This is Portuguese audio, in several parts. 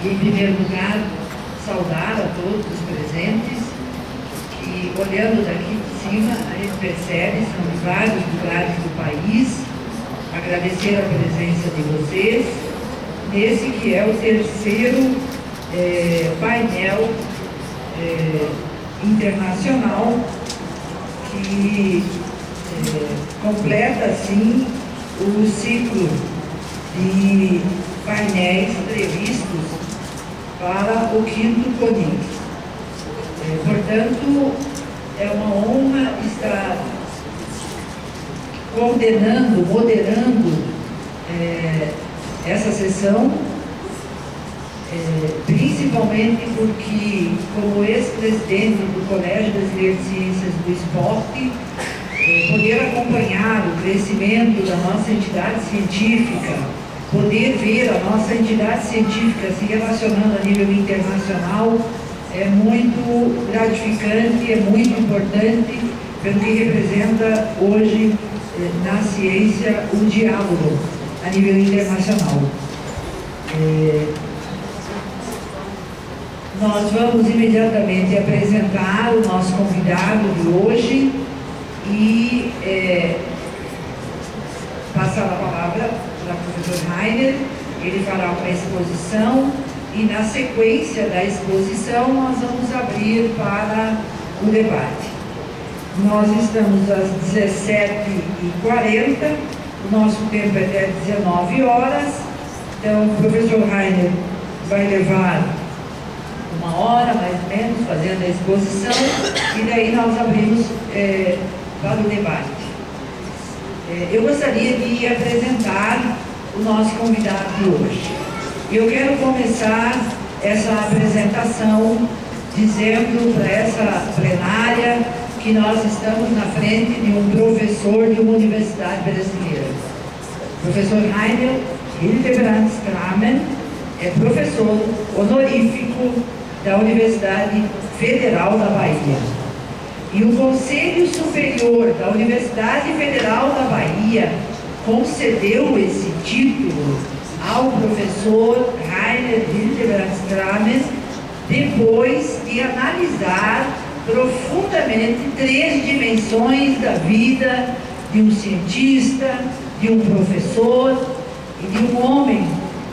E, em primeiro lugar, saudar a todos os presentes, que, olhando daqui de cima, a gente percebe, são de vários lugares do país, agradecer a presença de vocês, nesse que é o terceiro painel internacional, que completa, assim, o ciclo de painéis previstos para o 5º CONIC. Portanto, é uma honra estar coordenando, moderando essa sessão, principalmente porque, como ex-presidente do Colégio Brasileiro de Ciências do Esporte, poder acompanhar o crescimento da nossa entidade científica, poder ver a nossa entidade científica se relacionando a nível internacional, é muito gratificante, é muito importante, pelo que representa hoje na ciência o diálogo a nível internacional. Nós vamos imediatamente apresentar o nosso convidado de hoje e passar a palavra para o professor Rainer. Ele fará uma exposição e, na sequência da exposição, nós vamos abrir para o debate. Nós estamos às 17h40, o nosso tempo é até 19 horas, então o professor Rainer vai levar 1 hora, mais ou menos, fazendo a exposição, e daí nós abrimos para o debate. Eu gostaria de apresentar o nosso convidado de hoje. Eu quero começar essa apresentação dizendo para essa plenária que nós estamos na frente de um professor de uma universidade brasileira. O professor Rainer Hildebrand Stramen é professor honorífico da Universidade Federal da Bahia. E o Conselho Superior da Universidade Federal da Bahia concedeu esse título ao professor Rainer Hildebrand Stramen depois de analisar profundamente 3 dimensões da vida de um cientista, de um professor e de um homem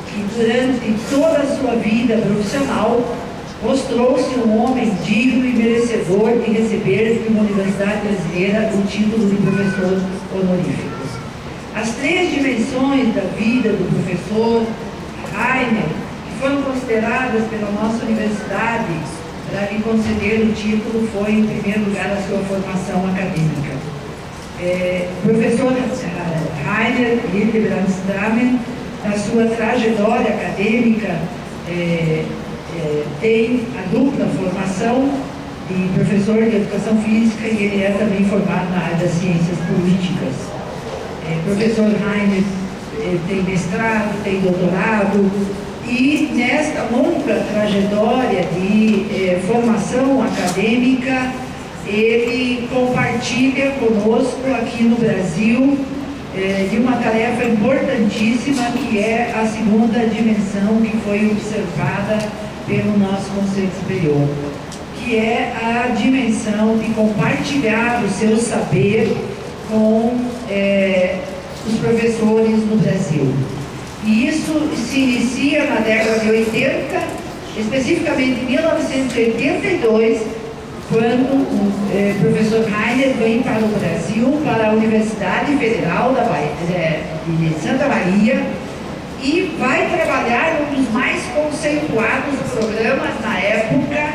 que, durante toda a sua vida profissional, mostrou-se um homem digno e merecedor de receber de uma universidade brasileira o título de professor honorífico. As 3 dimensões da vida do professor Rainer, que foram consideradas pela nossa universidade para lhe conceder o título, foi, em primeiro lugar, a sua formação acadêmica. O professor Rainer Hildebrand Stramen, na sua trajetória acadêmica, tem a dupla formação de professor de educação física e ele é também formado na área das ciências políticas. Professor Rainer tem mestrado, tem doutorado e nesta longa trajetória de formação acadêmica ele compartilha conosco aqui no Brasil de uma tarefa importantíssima que é a 2ª dimensão que foi observada pelo nosso Conselho Superior, que é a dimensão de compartilhar o seu saber com os professores no Brasil. E isso se inicia na década de 80, especificamente em 1982, quando o professor Rainer vem para o Brasil, para a Universidade Federal da Bahia, de Santa Maria, e vai trabalhar um dos mais conceituados programas na época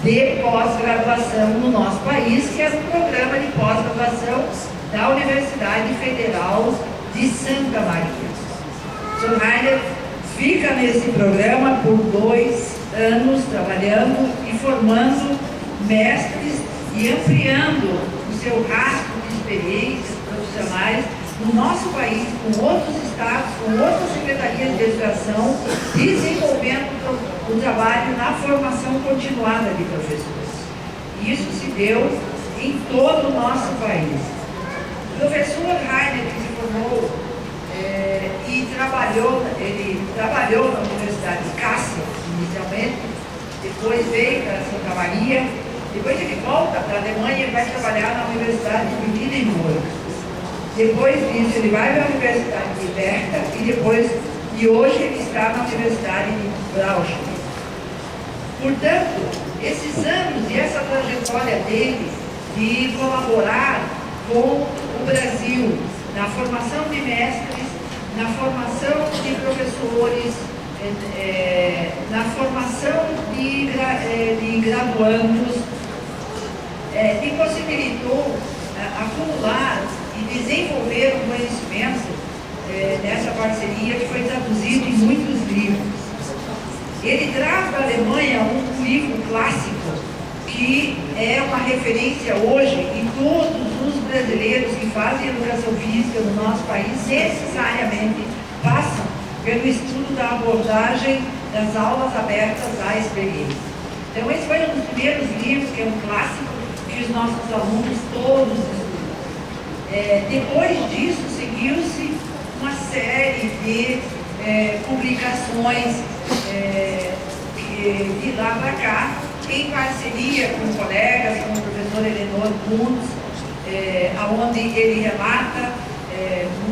de pós-graduação no nosso país, que era o programa de pós-graduação da Universidade Federal de Santa Maria. O Sr. Rainer fica nesse programa por 2 anos trabalhando e formando mestres e ampliando o seu rastro de experiências profissionais no nosso país, com outros estados, com outras secretarias de educação, desenvolvendo o trabalho na formação continuada de professores. Isso se deu em todo o nosso país. O professor Rainer, que se formou e ele trabalhou na Universidade de Kassel, inicialmente, depois veio para Santa Maria, depois ele volta para a Alemanha e vai trabalhar na Universidade de Wittenberg. Depois disso, ele vai para a Universidade de Berta e hoje ele está na Universidade de Braunschweig. Portanto, esses anos e essa trajetória dele de colaborar com o Brasil na formação de mestres, na formação de professores, na formação de graduandos, que possibilitou acumular e desenvolver um conhecimento nessa parceria que foi traduzido em muitos livros. Ele traz da Alemanha um livro clássico que é uma referência hoje e todos os brasileiros que fazem educação física no nosso país necessariamente passam pelo estudo da abordagem das aulas abertas à experiência. Então esse foi um dos primeiros livros, que é um clássico, que os nossos alunos todos estudam. Depois disso seguiu-se uma série de publicações de lá para cá, em parceria com colegas, com o professor Elenor Kuntz, onde ele relata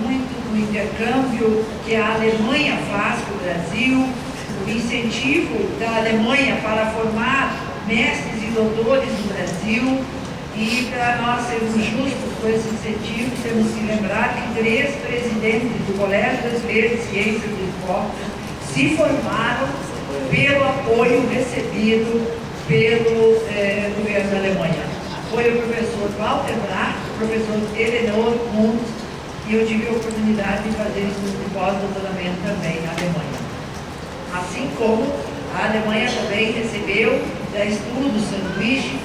muito do intercâmbio que a Alemanha faz com o Brasil, o incentivo da Alemanha para formar mestres e doutores no Brasil. E para nós sermos justos com esse incentivo, temos que lembrar que 3 presidentes do Colégio Brasileiro de Ciências do Esporte se formaram pelo apoio recebido pelo governo da Alemanha. Foi o professor Walter Bracht, o professor Elenor Kuntz, e eu tive a oportunidade de fazer estudo de pós-doutoramento também na Alemanha. Assim como a Alemanha também recebeu da Estudo Sanduíche,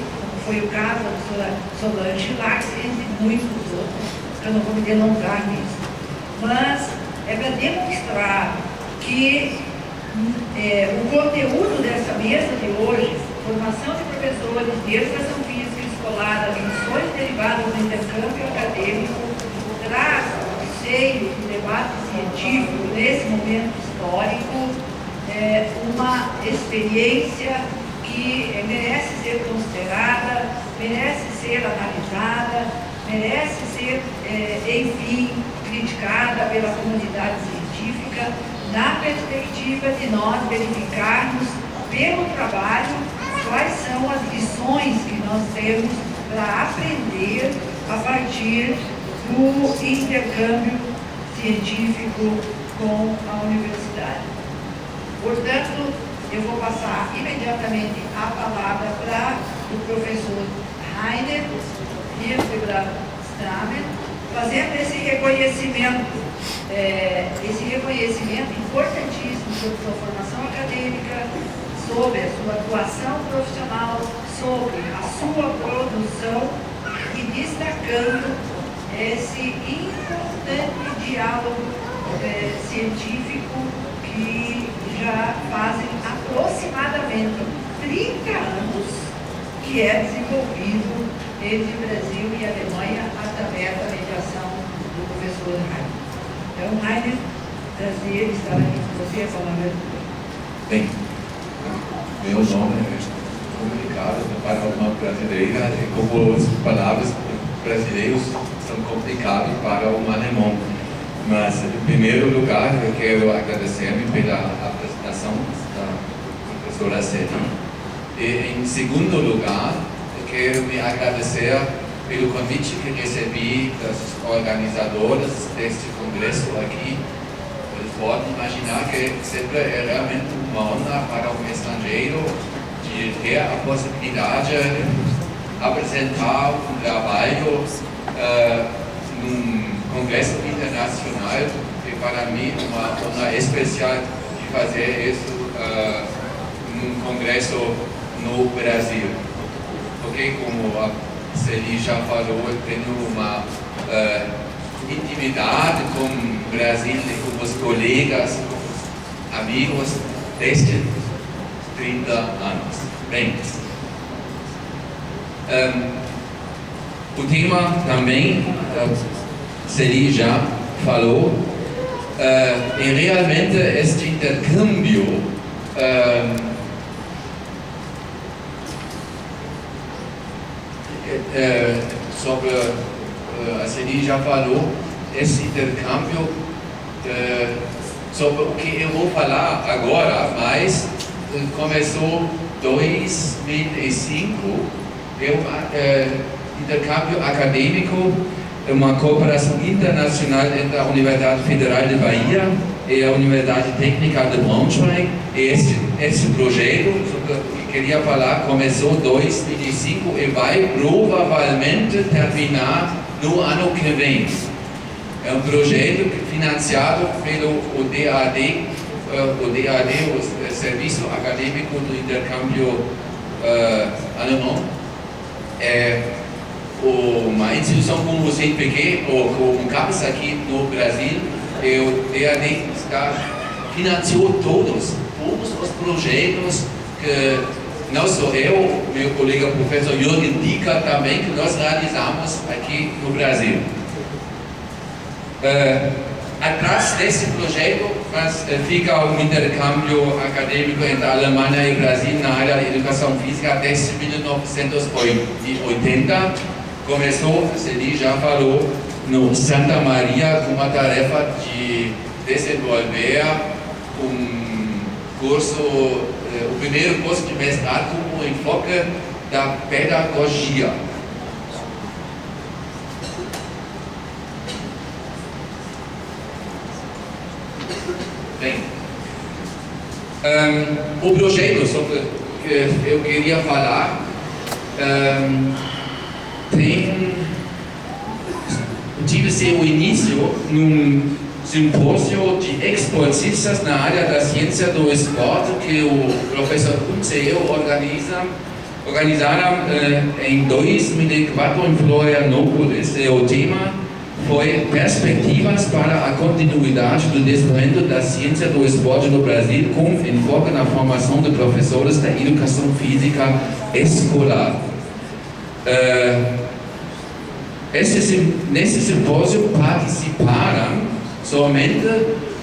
foi o caso da professora Solange Lax, entre muitos outros, que eu não vou me delongar nisso. Mas é para demonstrar que o conteúdo dessa mesa de hoje, formação de professores de educação física escolar, lições derivadas do intercâmbio acadêmico, traz no seio do debate científico, nesse momento histórico, uma experiência que merece ser considerada, merece ser analisada, merece ser, enfim, criticada pela comunidade científica, na perspectiva de nós verificarmos, pelo trabalho, quais são as lições que nós temos para aprender a partir do intercâmbio científico com a universidade. Portanto, eu vou passar imediatamente a palavra para o professor Rainer Hildebrand-Stramen, fazendo esse reconhecimento importantíssimo sobre sua formação acadêmica, sobre a sua atuação profissional, sobre a sua produção e destacando esse importante diálogo científico que já fazem aproximadamente 30 anos que é desenvolvido entre Brasil e Alemanha através da mediação do professor Rainer. Então, Rainer, prazer estar aqui com você, a palavra. Bem, meu nome é complicado para uma brasileira, como as palavras brasileiras são complicadas para um alemão. Mas, em primeiro lugar, eu quero agradecer-me pela apresentação da professora Seri. E, em segundo lugar, eu quero me agradecer pelo convite que recebi das organizadoras deste congresso aqui. Vocês podem imaginar que sempre é realmente uma honra para um estrangeiro de ter a possibilidade de apresentar um trabalho num congresso internacional, e para mim uma honra especial de fazer isso num congresso no Brasil. Porque, como a Celi já falou, eu tenho uma intimidade com o Brasil e com os colegas, com os amigos desde 30 anos. Bem, o tema também, Celi já falou, e realmente este intercâmbio sobre, a Celi já falou, esse intercâmbio sobre o que eu vou falar agora, mas começou em 2005, intercâmbio acadêmico, uma cooperação internacional entre a Universidade Federal de Bahia e a Universidade Técnica de Braunschweig. E esse projeto, que eu queria falar, começou em 2005 e vai provavelmente terminar no ano que vem. É um projeto financiado pelo DAD, o Serviço Acadêmico do Intercâmbio Alemão. É uma instituição como o CNPq, ou como CAPES aqui no Brasil, e o DAD financiou todos os projetos que não só eu, meu colega professor Jürgen Diecker também, que nós realizamos aqui no Brasil. Atrás desse projeto fica um intercâmbio acadêmico entre a Alemanha e o Brasil na área de educação física desde 1980. Começou, a Celi já falou, no Santa Maria com a tarefa de desenvolver o primeiro curso de mestrado com o enfoque da pedagogia. Bem, o projeto sobre que eu queria falar tive seu início num simpósio de esportistas na área da ciência do esporte que o professor Kunze e eu organizaram em 2004 em Florianópolis. E o tema foi Perspectivas para a continuidade do desenvolvimento da ciência do esporte no Brasil, com enfoque na formação de professores da educação física escolar. Nesse simpósio participaram somente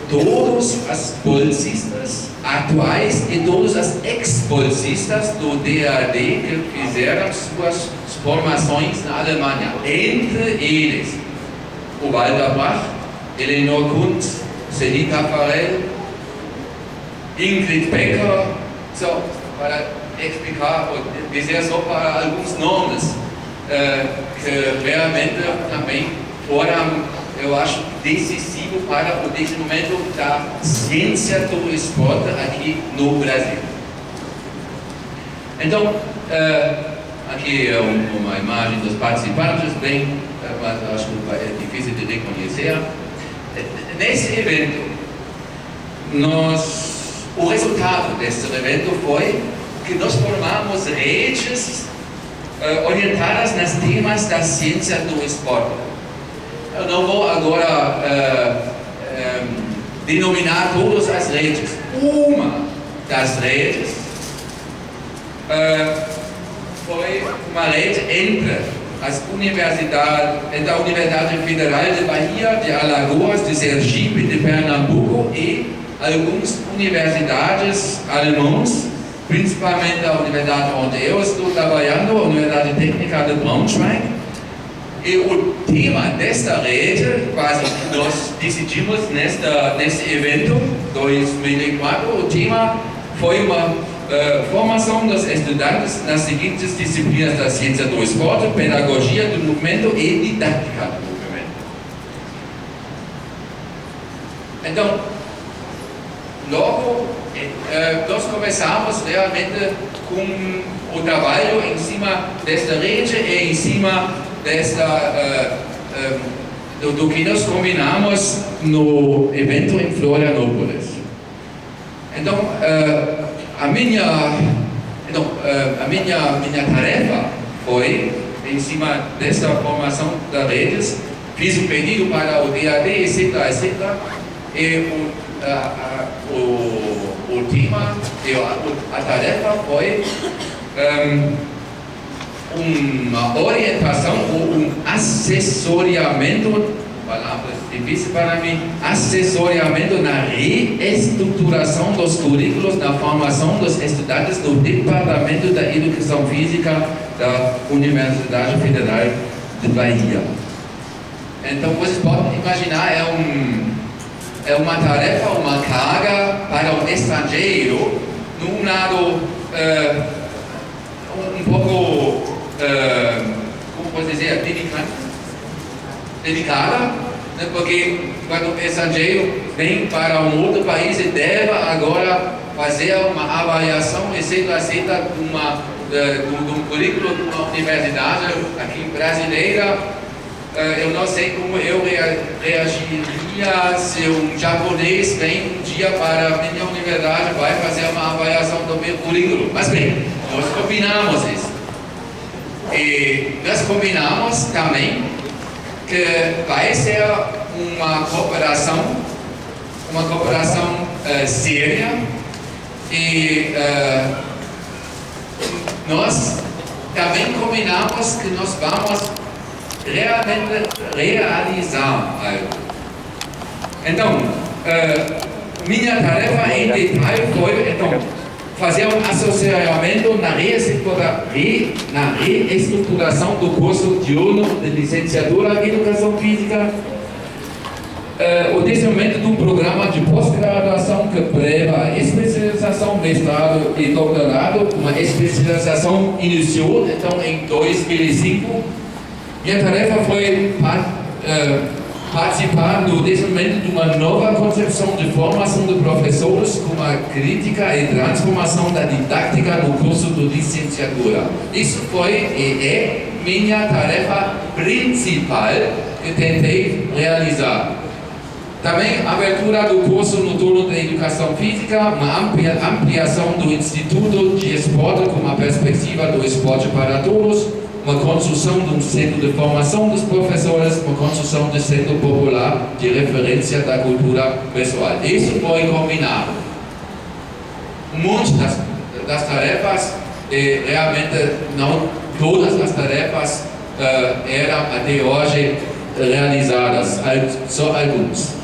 todos os bolsistas atuais e todos os ex-bolsistas do DAD que fizeram suas formações na Alemanha. Entre eles, o Walter Bach, Eleanor Kuntz, Celi Tafarel, Ingrid Becker, para explicar ou dizer só para alguns nomes que realmente também foram, eu acho, decisivos para o desenvolvimento da ciência do esporte aqui no Brasil. Então, aqui é uma imagem dos participantes, mas acho que é difícil de reconhecer. Nesse evento, o resultado desse evento foi que nós formamos redes orientadas nos temas da ciência do esporte. Eu não vou agora denominar todas as redes. Uma das redes foi uma rede entre a Universidade Federal de Bahia, de Alagoas, de Sergipe, de Pernambuco e algumas universidades alemãs, principalmente a universidade onde eu estou trabalhando, a Universidade Técnica de Braunschweig. E o tema desta rede, quase nós decidimos nesse evento, 2004, o tema foi uma formação dos estudantes nas seguintes disciplinas da ciência do esporte, pedagogia do movimento e didática do movimento. Então, logo nós começamos realmente com o trabalho em cima desta rede e em cima do que nós combinamos no evento em Florianópolis. Então, a minha tarefa foi, em cima desta formação das redes, fiz um pedido para o DAD, etc. E o tema, a tarefa foi uma orientação ou um assessoramento palavra difícil para mim, assessoramento na reestruturação dos currículos na formação dos estudantes do Departamento da Educação Física da Universidade Federal de Bahia. Então, vocês podem imaginar, é uma tarefa, uma carga para o estrangeiro, num lado um pouco, como posso dizer, delicada, né? Porque quando o estrangeiro vem para um outro país e deve agora fazer uma avaliação e sendo aceita de um currículo de uma universidade aqui brasileira, eu não sei como eu reagiria se um japonês vem um dia para a minha universidade, vai fazer uma avaliação do meu currículo. Mas bem, nós combinamos isso. E nós combinamos também que vai ser uma cooperação séria e nós também combinamos que nós vamos realmente realizar algo. Então, minha tarefa em detalhe foi fazer um assessoramento na reestruturação do curso diurno de licenciatura em Educação Física, o desenvolvimento do programa de pós-graduação que preva especialização, mestrado e doutorado. Uma especialização iniciou então em 2005. Minha tarefa foi participar do desenvolvimento de uma nova concepção de formação de professores com uma crítica e transformação da didática do curso de licenciatura. Isso foi e é minha tarefa principal que tentei realizar. Também a abertura do curso noturno de Educação Física, uma ampliação do Instituto de Esporte com uma perspectiva do esporte para todos, uma construção de um centro de formação dos professores, uma construção de centro popular de referência da cultura pessoal. Isso foi combinado. Muitas das tarefas, realmente não todas as tarefas eram até hoje realizadas, só algumas.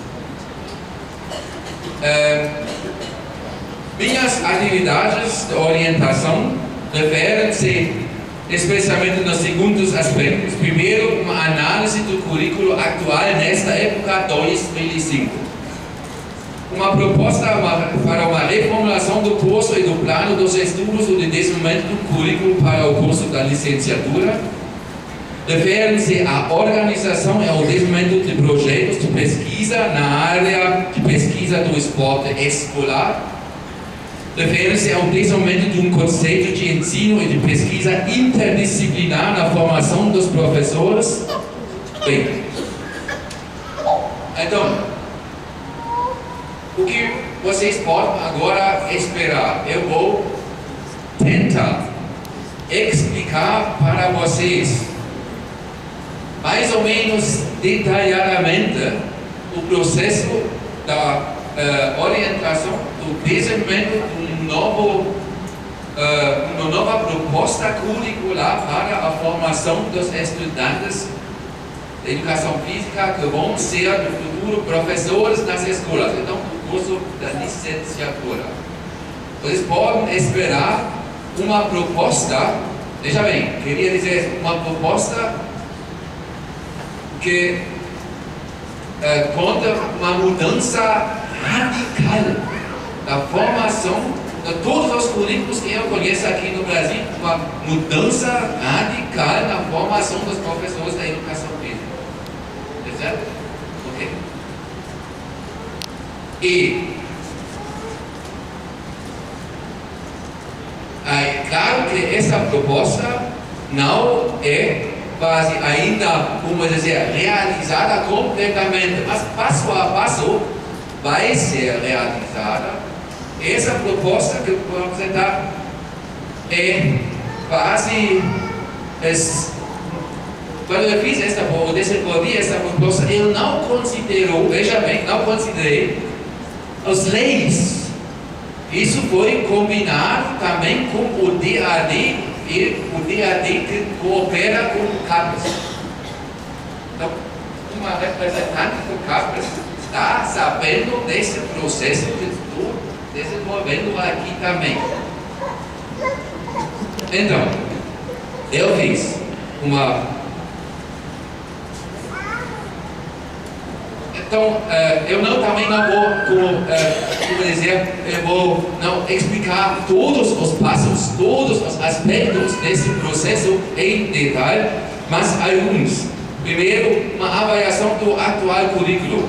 Minhas atividades de orientação referem-se especialmente nos seguintes aspectos. Primeiro, uma análise do currículo atual nesta época 2005. Uma proposta para uma reformulação do curso e do plano dos estudos e de desenvolvimento do currículo para o curso da licenciatura. Refere-se à organização e ao desenvolvimento de projetos de pesquisa na área de pesquisa do esporte escolar. Refere-se ao desenvolvimento de um conceito de ensino e de pesquisa interdisciplinar na formação dos professores. Bem, então, o que vocês podem agora esperar? Eu vou tentar explicar para vocês mais ou menos detalhadamente o processo da orientação, do desenvolvimento de uma nova proposta curricular para a formação dos estudantes de Educação Física que vão ser no futuro professores nas escolas, então o curso da licenciatura. Vocês podem esperar uma proposta, veja bem, queria dizer uma proposta que conta uma mudança radical da formação de todos os currículos que eu conheço aqui no Brasil, uma mudança radical na formação dos professores da Educação Física. Tá certo? Ok. E é claro que essa proposta não é quase ainda, como dizer, realizada completamente, mas passo a passo vai ser realizada. Essa proposta que eu vou apresentar é quase, quando eu fiz desenvolvi essa proposta, eu não considero, veja bem, não considerei as leis. Isso foi combinado também com o DAD, e o DAD que coopera com o CAPES. Então, uma representante do CAPES está sabendo desse processo que estou desenvolvendo aqui também. Então, eu fiz Então, eu também não vou, eu vou não explicar todos os passos, todos os aspectos desse processo em detalhe, mas alguns. Primeiro, uma avaliação do atual currículo.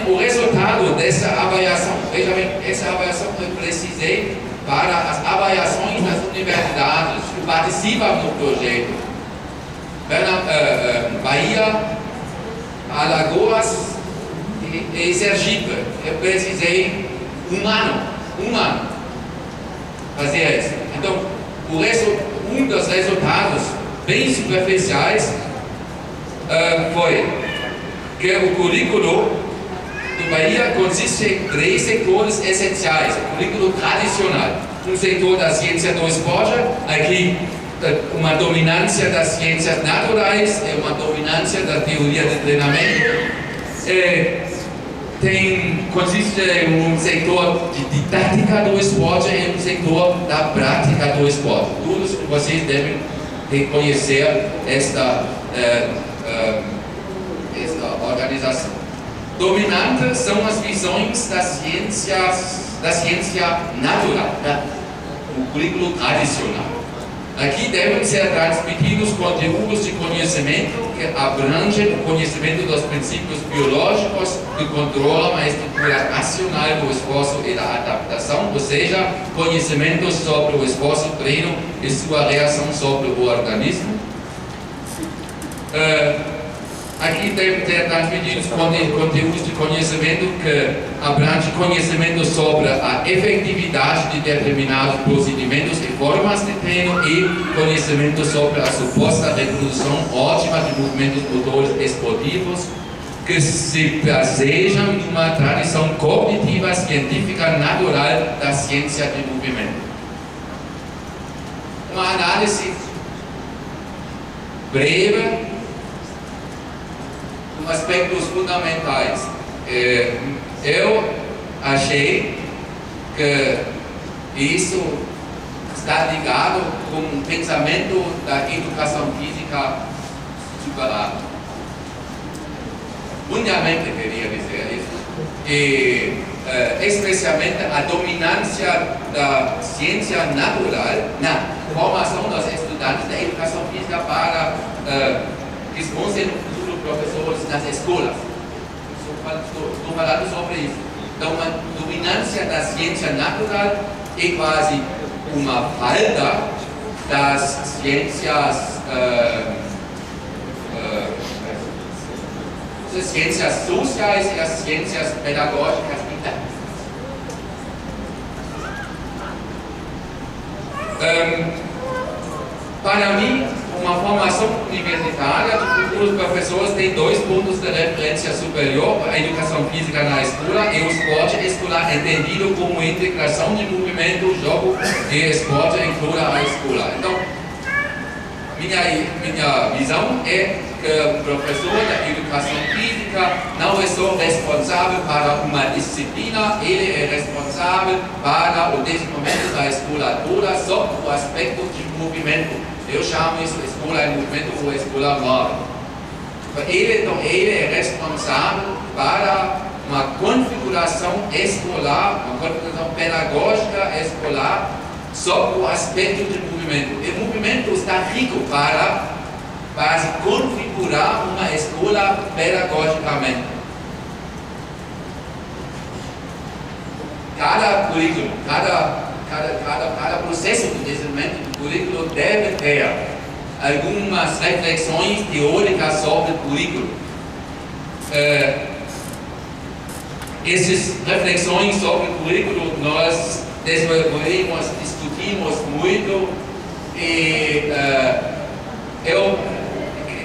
O resultado dessa avaliação, veja bem, essa avaliação eu precisei para as avaliações das universidades que participam do projeto. Bahia, Alagoas e Sergipe. Eu precisei um ano fazer isso. Então, um dos resultados bem superficiais foi que o currículo do Bahia consiste em 3 setores essenciais. O currículo tradicional, um setor da ciência do esporte, aqui uma dominância das ciências naturais e uma dominância da teoria de treinamento. Consiste em um setor de didática do esporte e um setor da prática do esporte. Todos vocês devem reconhecer esta organização. Dominantes são as visões da ciência natural, o currículo tradicional. Aqui devem ser transmitidos conteúdos de conhecimento que abrangem o conhecimento dos princípios biológicos que controlam a estrutura racional do esforço e da adaptação, ou seja, conhecimentos sobre o esforço, treino e sua reação sobre o organismo. Aqui devem ser transmitidos conteúdos de conhecimento que abrangem conhecimento sobre a efetividade de determinados procedimentos e formas de treino e conhecimento sobre a suposta reprodução ótima de movimentos motores esportivos que se baseiam numa tradição cognitiva científica natural da ciência de movimento. Uma análise breve aspectos fundamentais. Eu achei que isso está ligado com o pensamento da educação física superado. Mundialmente, queria dizer isso. E especialmente a dominância da ciência natural na formação dos estudantes da educação física para que vão ser professores nas escolas. Estou falando sobre isso. Então, uma dominância da ciência natural é quase uma falta das ciências sociais e as ciências pedagógicas para mim, uma formação universitária de futuros professores tem 2 pontos de referência superior: a educação física na escola e o esporte escolar, entendido como integração de movimento, jogo e esporte em toda a escola. Então, minha visão é que o professor da educação física não é só responsável para uma disciplina, ele é responsável para o desenvolvimento da escola toda sob o aspecto de movimento. Eu chamo isso de escola em movimento ou escola móvel. Ele é responsável para uma configuração escolar, uma configuração pedagógica escolar sob o aspecto de movimento. E o movimento está rico para se configurar uma escola pedagogicamente. Cada currículo, cada processo de desenvolvimento do currículo deve ter algumas reflexões teóricas sobre o currículo. Essas reflexões sobre o currículo nós desenvolvemos, discutimos muito e eu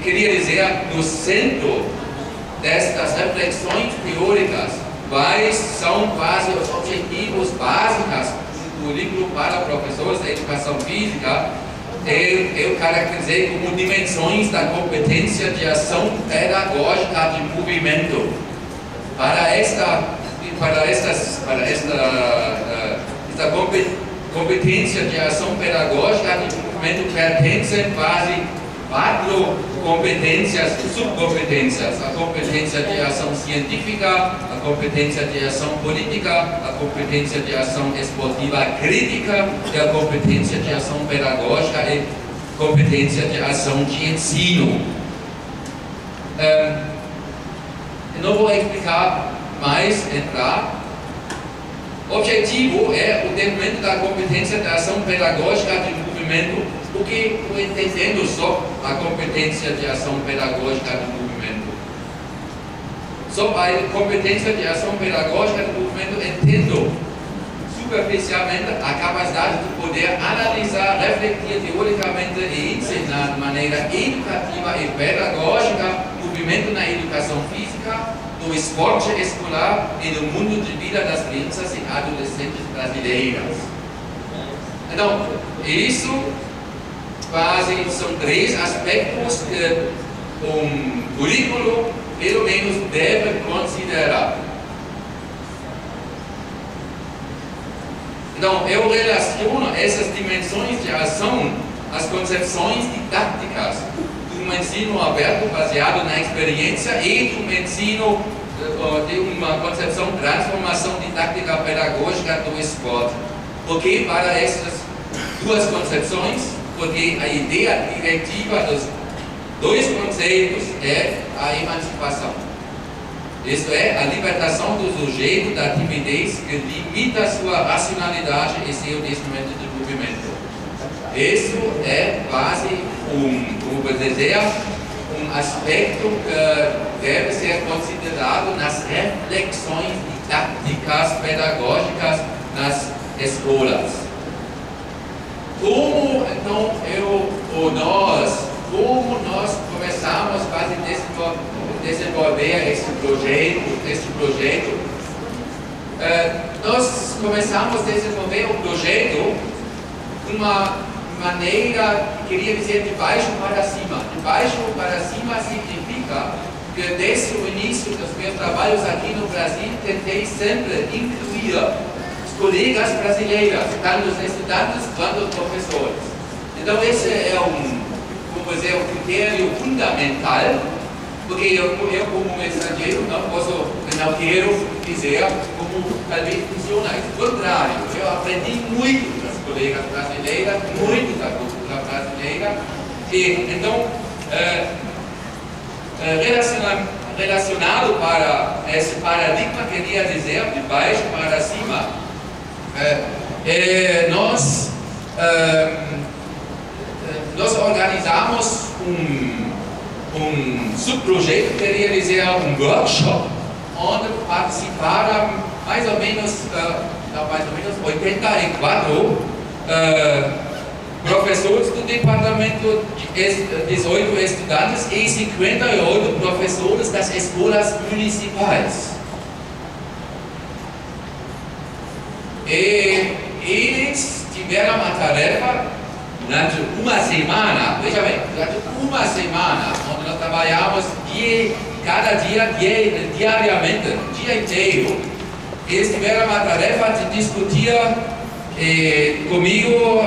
queria dizer, no centro destas reflexões teóricas, quais são quase os objetivos básicos do currículo para professores da educação física, eu caracterizei como dimensões da competência de ação pedagógica de movimento. Para esta competência de ação pedagógica de movimento pertencem quase 4 competências, subcompetências: a competência de ação científica, a competência de ação política, a competência de ação esportiva crítica e a competência de ação pedagógica e competência de ação de ensino. Eu não vou explicar mais, entrar. O objetivo é o desenvolvimento da competência de ação pedagógica de movimento, porque eu entendendo só a competência de ação pedagógica de movimento. Só a competência de ação pedagógica de movimento entendo superficialmente a capacidade de poder analisar, refletir teoricamente e ensinar de maneira educativa e pedagógica movimento na educação física, no esporte escolar e no mundo de vida das crianças e adolescentes brasileiras. Então, isso quase são 3 aspectos que currículo, pelo menos, deve considerar. Então, eu relaciono essas dimensões de ação às concepções didáticas de um ensino aberto baseado na experiência e de um ensino de uma concepção de transformação didática pedagógica do esporte. Porque para essas 2 concepções, porque a ideia diretiva dos 2 conceitos é a emancipação. Isto é, a libertação do sujeito da timidez que limita sua racionalidade e seu desenvolvimento de movimento. Isso é quase como dizer, aspecto que deve ser considerado nas reflexões didáticas pedagógicas nas escolas. Como então como nós começamos a desenvolver este projeto? Nós começamos a desenvolver o projeto de uma maneira, queria dizer, de baixo para cima. De baixo para cima significa que desde o início dos meus trabalhos aqui no Brasil, tentei sempre incluir os colegas brasileiros, tanto os estudantes quanto os professores. Então esse é um critério fundamental, porque eu como estrangeiro não quero dizer como talvez funciona. Ao contrário, eu aprendi muito das colegas brasileiras, muito da cultura brasileira, e então relacionado para esse paradigma, queria dizer, de baixo para cima, nós organizamos um subprojeto, queria dizer, um workshop, onde participaram mais ou menos 84 professores do departamento, 18 estudantes e 58 professores das escolas municipais. E eles tiveram a tarefa durante uma semana, veja bem, durante uma semana, onde nós trabalhamos cada dia, diariamente, o dia inteiro. Eles tiveram a tarefa de discutir comigo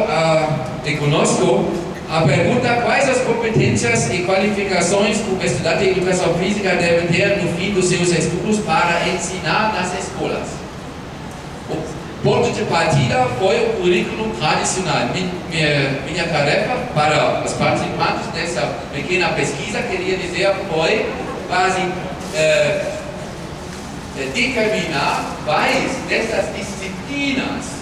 e conosco a pergunta: quais as competências e qualificações que o estudante de educação física deve ter no fim dos seus estudos para ensinar nas escolas. O ponto de partida foi o currículo tradicional. Minha tarefa para os participantes dessa pequena pesquisa, queria dizer, foi quase determinar quais dessas disciplinas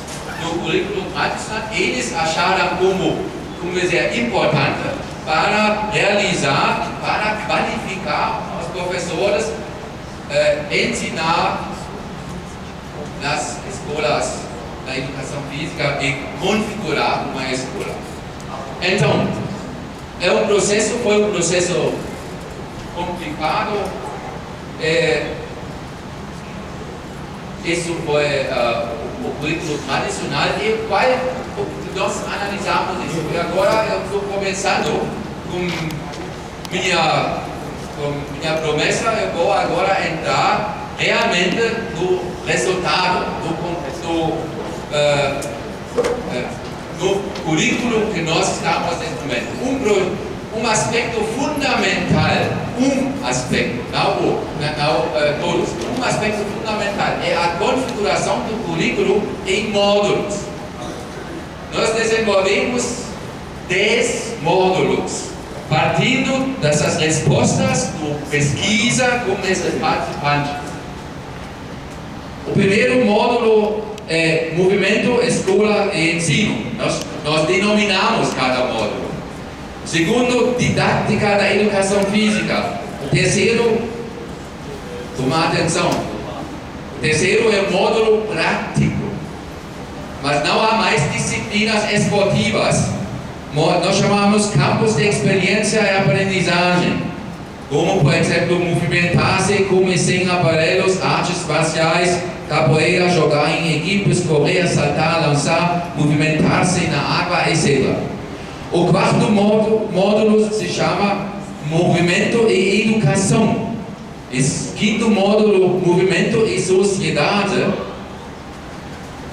do currículo tradicional eles acharam como dizer, importante para realizar, para qualificar os professores, ensinar nas escolas da educação física e configurar uma escola. Então, foi um processo complicado. Isso foi o currículo tradicional. E nós analisamos isso. E agora eu estou começando com minha promessa, eu vou agora entrar realmente no resultado, no currículo que nós estamos neste momento. Um aspecto fundamental, não todos, um aspecto fundamental é a configuração do currículo em módulos. Nós desenvolvemos 10 módulos, partindo dessas respostas do pesquisa com esses participantes. O primeiro módulo é movimento, escola e ensino. Nós denominamos cada módulo. O segundo, didática da educação física. O terceiro, tomar atenção. O terceiro é o módulo prático. Mas não há mais disciplinas esportivas. Nós chamamos campos de experiência e aprendizagem, como, por exemplo, movimentar-se com e sem aparelhos, artes marciais, capoeira, jogar em equipes, correr, saltar, lançar, movimentar-se na água, etc. O quarto módulo se chama movimento e educação. O quinto módulo, movimento e sociedade.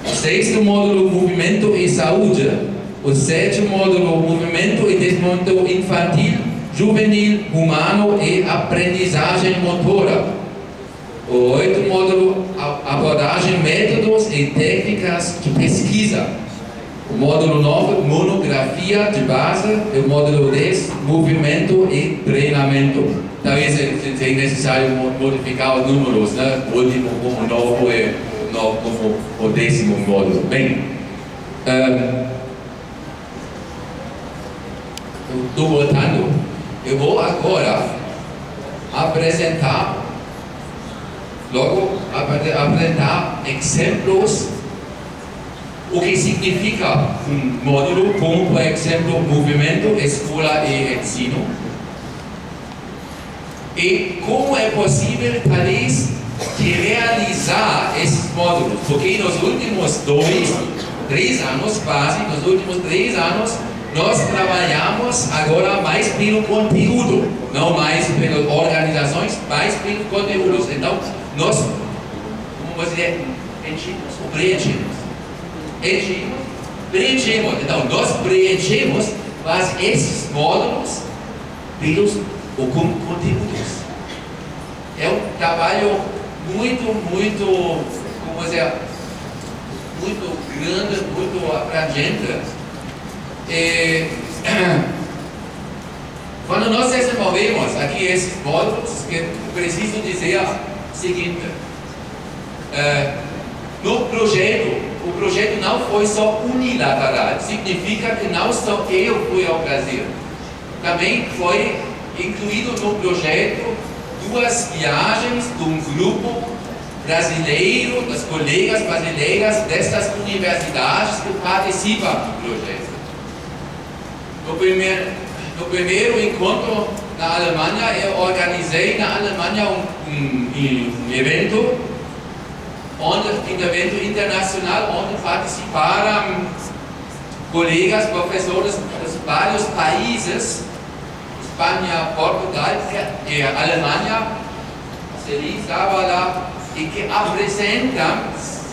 O sexto módulo, movimento e saúde. O sétimo módulo, movimento e desenvolvimento infantil, juvenil, humano e aprendizagem motora. O oitavo módulo, abordagem, métodos e técnicas de pesquisa. O módulo 9, monografia de base. E o módulo 10, movimento e treinamento. Talvez seja necessário modificar os números, né? O último como novo e como o 10º módulo. Bem, estou voltando. Eu vou agora apresentar exemplos o que significa um módulo, como por exemplo movimento, escola e ensino, e como é possível talvez de realizar esses módulos, porque nos últimos 3 anos quase, nos últimos 3 anos nós trabalhamos agora mais pelo conteúdo, não mais pelas organizações, mais pelos conteúdos. Então, nós, como você enchemos ou preenchemos. Então, nós preenchemos esses módulos pelos conteúdos. É um trabalho muito, como dizer, muito grande, muito abrangente. Quando nós desenvolvemos aqui esses módulos, eu preciso dizer o seguinte: no projeto, o projeto não foi só unilateral, significa que não só eu fui ao Brasil. Também foi incluído no projeto 2 viagens de um grupo brasileiro, das colegas brasileiras destas universidades que participam do projeto. No primeiro encontro na Alemanha, eu organizei na Alemanha um evento internacional, onde participaram colegas, professores de vários países, Espanha, Portugal e Alemanha, Celi estava lá, e que apresentam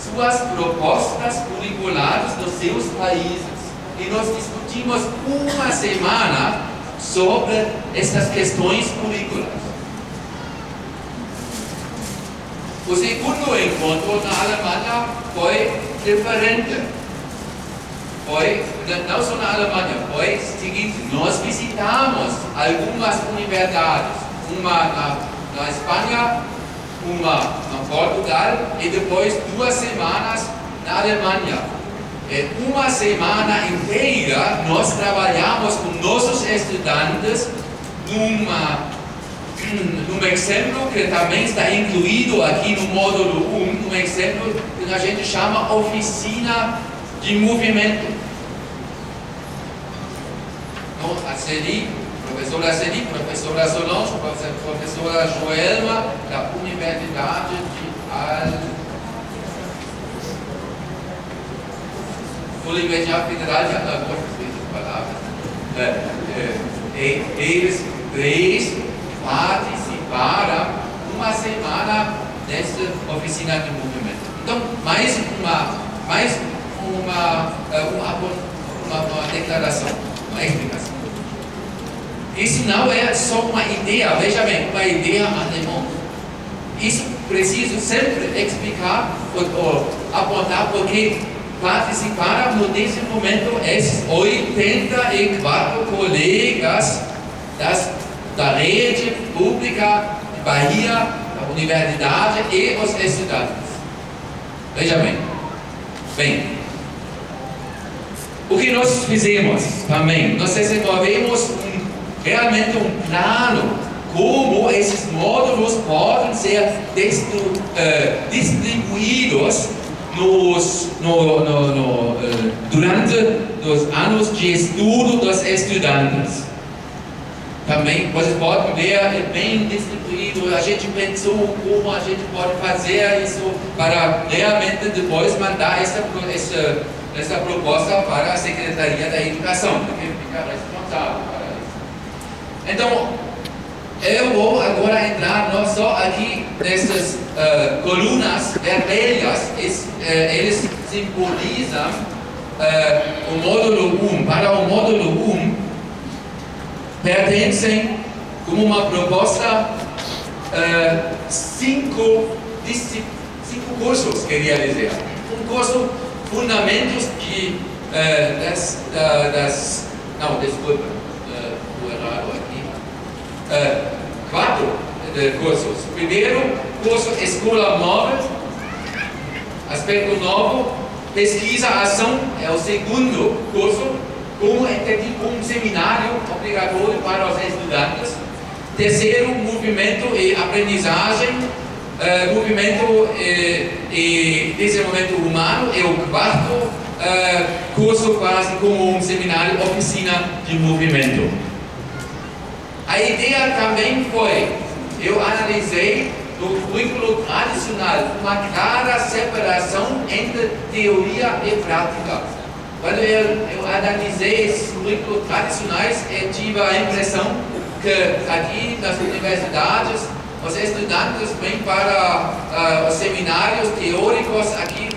suas propostas curriculares dos seus países. E nós discutimos uma semana sobre estas questões curriculares. O segundo encontro na Alemanha foi diferente. Não só na Alemanha, foi o seguinte: nós visitamos algumas universidades, uma na Espanha, uma na Portugal e depois 2 semanas na Alemanha. Uma semana inteira nós trabalhamos com nossos estudantes num exemplo que também está incluído aqui no módulo 1, um exemplo que a gente chama oficina de movimento. Então, a Celi, professora Solange, professora Joelma, da Universidade de Universidade Federal de Alagoas, essas palavras, eles três participaram uma semana dessa oficina de movimento. Então, mais uma declaração, uma explicação. Isso não é só uma ideia, veja bem, uma ideia alemã. Isso preciso sempre explicar ou apontar porque participaram nesse momento esses 84 colegas da rede pública de Bahia, da universidade e os estudantes. Veja bem. O que nós fizemos também? Nós desenvolvemos realmente um plano como esses módulos podem ser distribuídos durante os anos de estudo dos estudantes. Também vocês podem ver, é bem distribuído. A gente pensou como a gente pode fazer isso para realmente depois mandar essa proposta para a Secretaria da Educação, porque fica responsável para isso. Então, eu vou agora entrar não só aqui nessas colunas vermelhas, eles simbolizam o módulo 1. Para o módulo 1, pertencem como uma proposta 5 cursos, queria dizer. Um curso Fundamentos não, desculpa, estou errado aqui. 4 cursos. Primeiro, curso Escola Móvel, aspecto novo. Pesquisa, ação é o segundo curso, como um seminário obrigatório para os estudantes. Terceiro, movimento e aprendizagem, movimento e desenvolvimento humano. E o quarto curso quase como um seminário, oficina de movimento. A ideia também foi, eu analisei no currículo tradicional uma clara separação entre teoria e prática. Quando eu analisei esses currículos tradicionais, eu tive a impressão que aqui nas universidades os estudantes vêm para os seminários teóricos aqui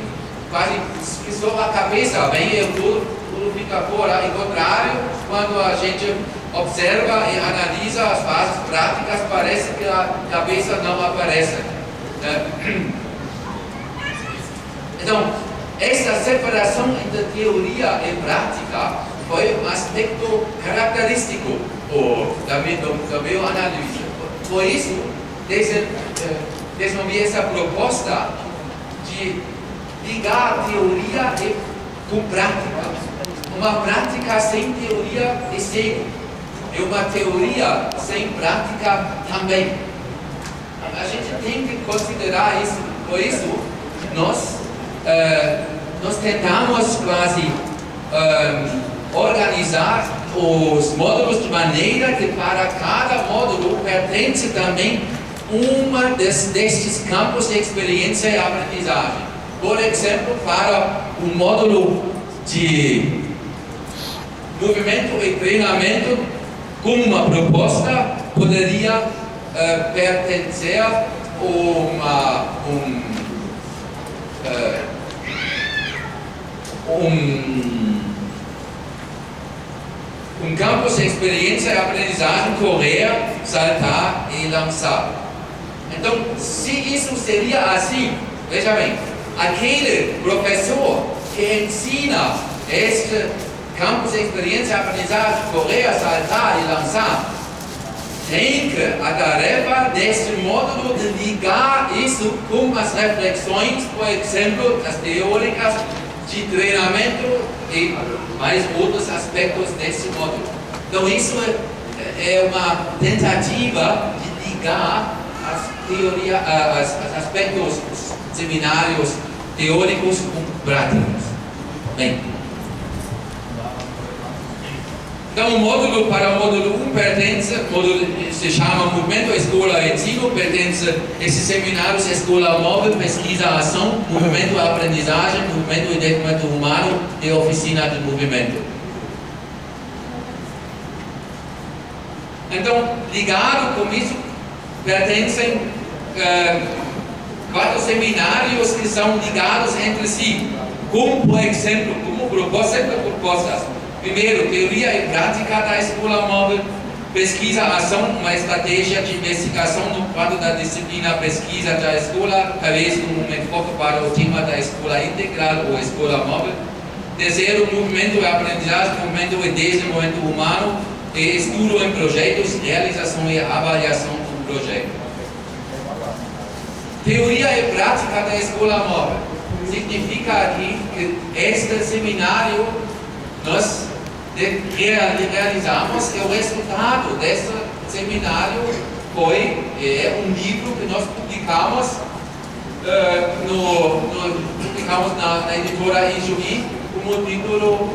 quase esqueceu a cabeça, vem e tudo fica fora. Ao contrário, quando a gente observa e analisa as fases práticas, parece que a cabeça não aparece. Então, essa separação entre teoria e prática foi um aspecto característico da minha análise. Por isso, desenvolvi essa proposta de ligar teoria com prática. Uma prática sem teoria é cego. E uma teoria sem prática também. A gente tem que considerar isso. Por isso, nós tentamos quase organizar os módulos de maneira que para cada módulo pertence também uma destes campos de experiência e aprendizagem. Por exemplo, para o módulo de movimento e treinamento, como uma proposta, poderia pertencer um campus de experiência e aprendizagem, correr, saltar e lançar. Então, se isso seria assim, veja bem, aquele professor que ensina este campus de experiência e aprendizagem, correr, saltar e lançar, tem que a tarefa deste módulo de ligar isso com as reflexões, por exemplo, as teóricas de treinamento e mais outros aspectos desse módulo. Então, isso é uma tentativa de ligar os aspectos seminários teóricos com práticos. Bem. Então, o módulo para o módulo 1 pertence, se chama Movimento Escola Ensino, pertence a esses seminários Escola Móvel, Pesquisa, Ação, Movimento Aprendizagem, Movimento e Desenvolvimento Humano e Oficina de Movimento. Então, ligado com isso, pertencem 4 seminários que são ligados entre si, como, por exemplo, como propostas. Primeiro, teoria e prática da escola móvel, pesquisa, ação, uma estratégia de investigação no quadro da disciplina pesquisa da escola, talvez com um enfoque para o tema da escola integral ou escola móvel. Terceiro, movimento e aprendizagem, movimento e desenvolvimento humano, e estudo em projetos, realização e avaliação do projeto. Teoria e prática da escola móvel. Significa aqui que este seminário nós realizamos e o resultado desse seminário foi um livro que nós publicamos, publicamos na editora Ijuí, como título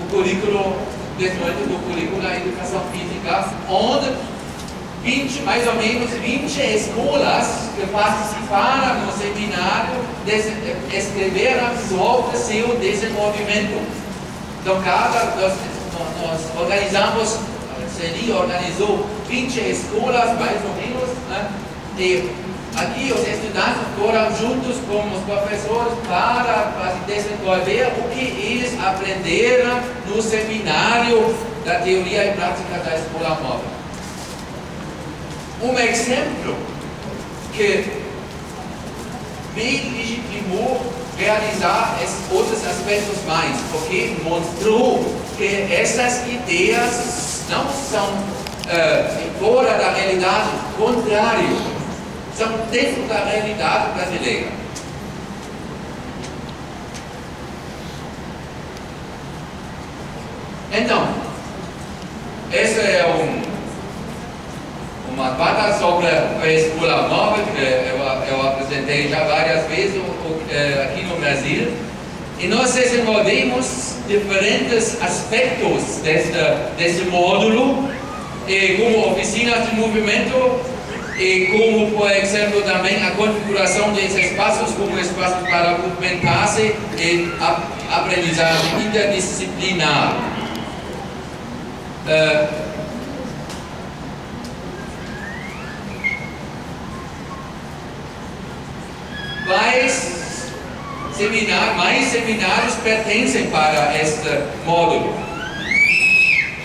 o currículo desenvolvimento do currículo da educação física, onde mais ou menos 20 escolas que participaram no seminário escreveram sobre seu desenvolvimento. Então, nós organizamos, CENI organizou 20 escolas, mais ou menos, né? E aqui os estudantes foram juntos com os professores para desenvolver o que eles aprenderam no seminário da teoria e prática da escola móvel. Um exemplo que me legitimou realizar esses outros aspectos mais, porque mostrou que essas ideias não são fora da realidade, contrário, são dentro da realidade brasileira. Então, essa é uma parte sobre a escola móvel que eu apresentei já várias vezes aqui no Brasil, e nós desenvolvemos diferentes aspectos desse módulo, como oficinas de movimento, e como, por exemplo, também a configuração desses espaços como espaços para movimentar-se e aprendizagem interdisciplinar. Mais seminários pertencem para este módulo.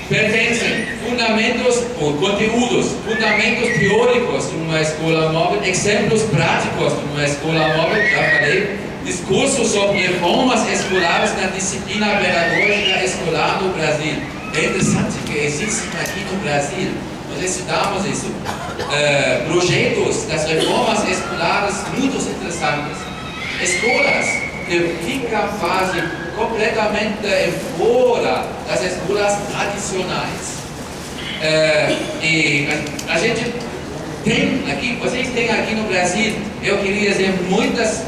Pertencem fundamentos ou conteúdos, fundamentos teóricos de uma escola móvel, exemplos práticos de uma escola móvel, já falei, discursos sobre reformas escolares na disciplina pedagógica escolar no Brasil. É interessante que existe aqui no Brasil, nós estudamos isso, projetos das reformas escolares muito interessantes. Escolas que ficam fazem completamente fora das escolas tradicionais. E a gente tem aqui, vocês têm aqui no Brasil, eu queria dizer, muitos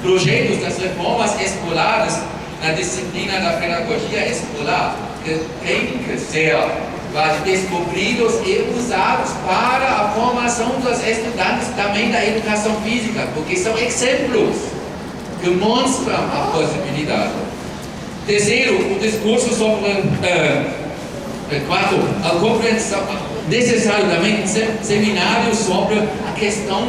projetos das reformas escolares na disciplina da pedagogia escolar que têm que ser descobridos e usados para a formação dos estudantes também da educação física, porque são exemplos que mostram a possibilidade. Terceiro, o discurso sobre quarto, a compreensão necessário também seminário sobre a questão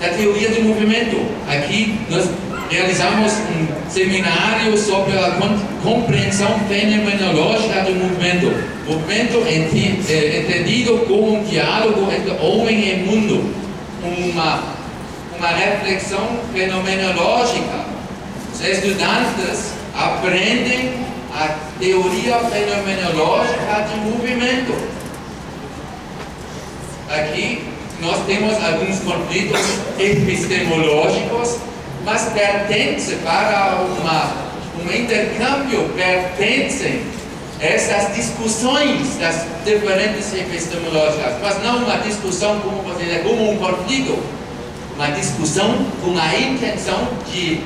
da teoria do movimento. Aqui nós realizamos um seminário sobre a compreensão fenomenológica do movimento. Movimento entendido como um diálogo entre homem e mundo. Uma reflexão fenomenológica. Os estudantes aprendem a teoria fenomenológica de movimento. Aqui nós temos alguns conflitos epistemológicos, mas pertence para um intercâmbio, pertencem essas discussões das diferentes epistemológicas, mas não uma discussão como um conflito, uma discussão com a intenção de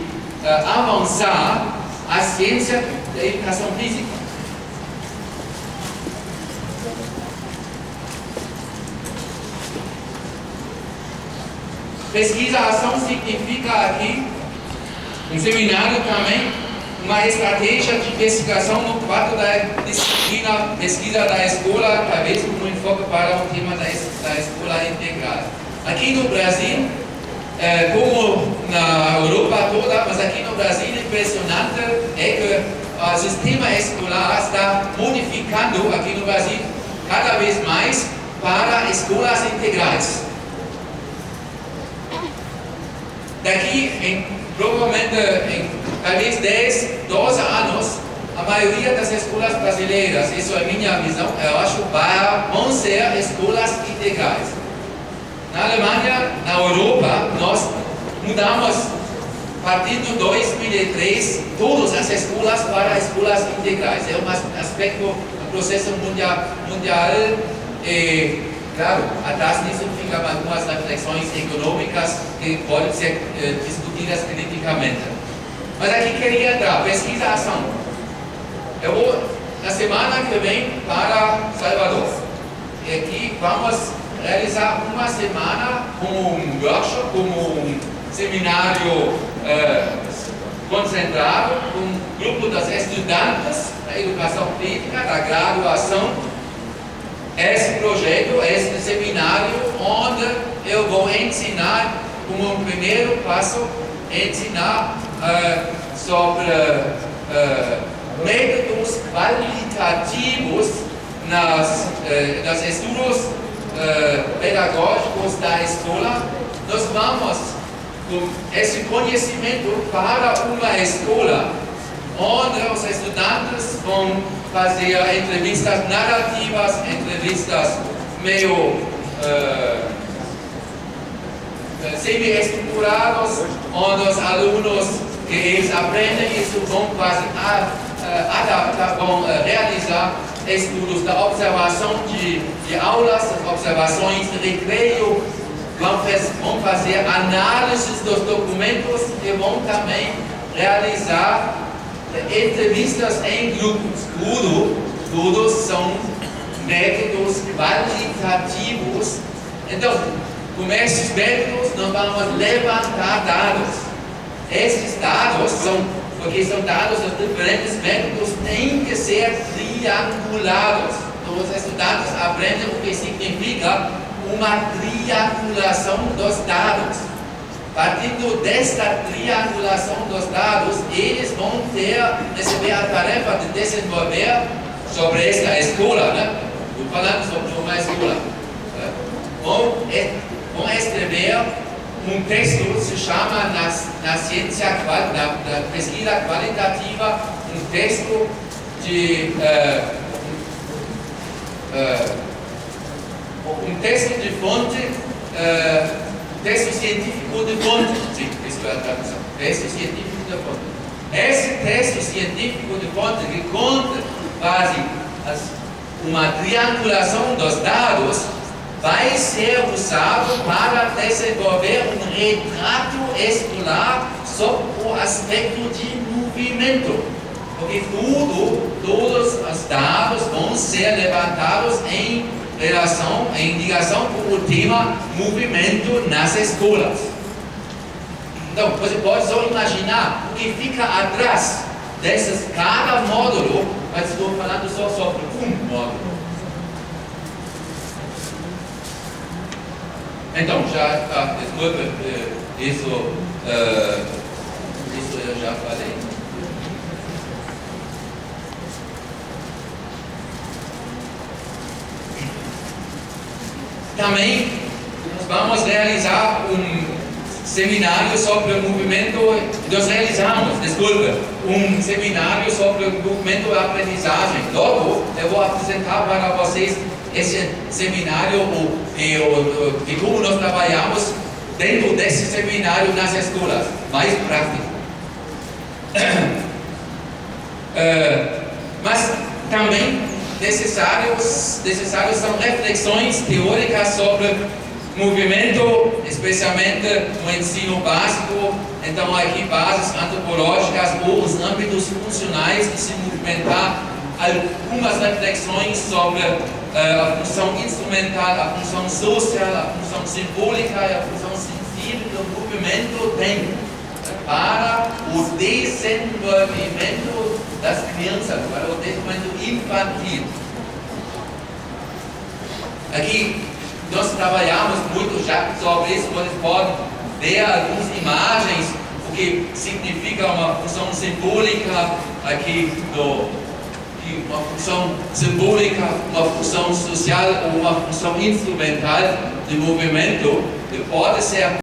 avançar a ciência da educação física. Pesquisa-ação significa aqui um seminário também, uma estratégia de investigação no quadro da disciplina pesquisa da escola, talvez com um enfoque para o tema da escola integrada. Aqui no Brasil, como na Europa toda, mas aqui no Brasil impressionante é que o sistema escolar está modificando aqui no Brasil cada vez mais para escolas integrais. Daqui, provavelmente, talvez 10, 12 anos, a maioria das escolas brasileiras, isso é a minha visão, eu acho, vão ser escolas integrais. Na Alemanha, na Europa, nós mudamos, a partir de 2003, todas as escolas para escolas integrais. É um aspecto do processo mundial e, claro, atrás disso ficam algumas reflexões econômicas que podem ser discutidas criticamente. Mas aqui queria entrar, pesquisa-ação. Eu vou, na semana que vem, para Salvador. E aqui vamos realizar uma semana como um workshop, como um seminário concentrado com um grupo das estudantes da educação física, da graduação. Esse projeto, esse seminário, onde eu vou ensinar, como um primeiro passo, ensinar sobre métodos qualitativos nos estudos pedagógicos da escola. Nós vamos com esse conhecimento para uma escola onde os estudantes vão fazer entrevistas narrativas, entrevistas meio semi-estruturadas, onde os alunos que eles aprendem isso vão vão realizar estudos da observação de aulas, das observações de recreio, vão fazer análises dos documentos e vão também realizar entrevistas em grupos. Tudo são métodos qualitativos. Então, com esses métodos, nós vamos levantar dados. Esses dados porque são dados de diferentes métodos, têm que ser triangulados. Então, os estudantes aprendem o que significa uma triangulação dos dados. Partindo desta triangulação dos dados, eles vão receber a tarefa de desenvolver sobre esta escola, né? Estou falando sobre uma escola. Vão escrever um texto que se chama na ciência, na pesquisa qualitativa, um texto de um texto de fonte, texto científico de fonte. Sim, isso é a tradução. Texto científico de fonte. Esse texto científico de fonte que conta quase uma triangulação dos dados vai ser usado para desenvolver um retrato escolar sobre o aspecto de movimento. Porque todos os dados vão ser levantados em ligação com o tema movimento nas escolas. Então, você pode só imaginar o que fica atrás cada módulo, mas estou falando só sobre um módulo. Então, desculpa, isso eu já falei. Também nós vamos realizar um seminário sobre o movimento, nós realizamos, um seminário sobre o movimento e aprendizagem. Logo, eu vou apresentar para vocês esse seminário e como nós trabalhamos dentro desse seminário nas escolas, mais prático. Mas também necessários são reflexões teóricas sobre movimento, especialmente no ensino básico, então aqui bases antropológicas ou os âmbitos funcionais de se movimentar, algumas reflexões sobre a função instrumental, a função social, a função simbólica e a função sensível que o movimento tem para o desenvolvimento das crianças, para o desenvolvimento infantil. Aqui nós trabalhamos muito já sobre isso, vocês podem ver algumas imagens, o que significa uma função simbólica aqui uma função simbólica, uma função social ou uma função instrumental de movimento, que pode ser